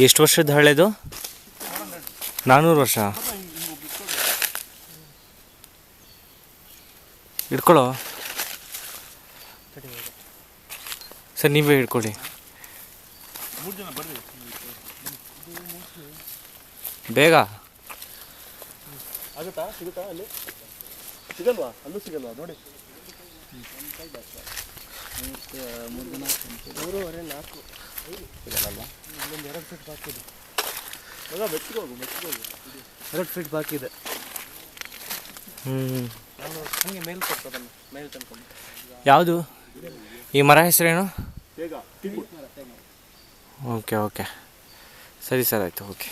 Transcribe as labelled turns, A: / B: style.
A: ಎಷ್ಟು ವರ್ಷದ ಹಳೆದು? 400 ವರ್ಷ. ಹಿಡ್ಕೊಳ್ಳೋ ಸರ್, ನೀವೇ ಹಿಡ್ಕೊಳ್ಳಿ. ಬೇಗ
B: ಆಗುತ್ತಾ? ಸಿಗುತ್ತಾ? ಅಲ್ಲಿ ಸಿಗಲ್ವಾ? ಅಲ್ಲೂ ಸಿಗಲ್ವಾ? ನೋಡಿ, 3-4 ಸಿಗಲ್ಲಲ್ವಾ? ಇಲ್ಲೊಂದು 2 ಫೀಟ್ ಬಾಕಿ ಇದೆ. ಮೆಚ್ಚಿಗೋಗು 2 ಫೀಟ್ ಬಾಕಿ ಇದೆ. ನಾನು ಹಂಗೆ ಮೇಲೆ ಕೊಡ್ತದನ್ನು ಮೇಲೆ ತಂದ್ಕೊಂಡು.
A: ಯಾವುದು ಈ ಮರ ಹೆಸರೇನು?
B: ಬೇಗ
A: ಓಕೆ ಓಕೆ, ಸರಿ ಸರ್, ಆಯಿತು. ಓಕೆ.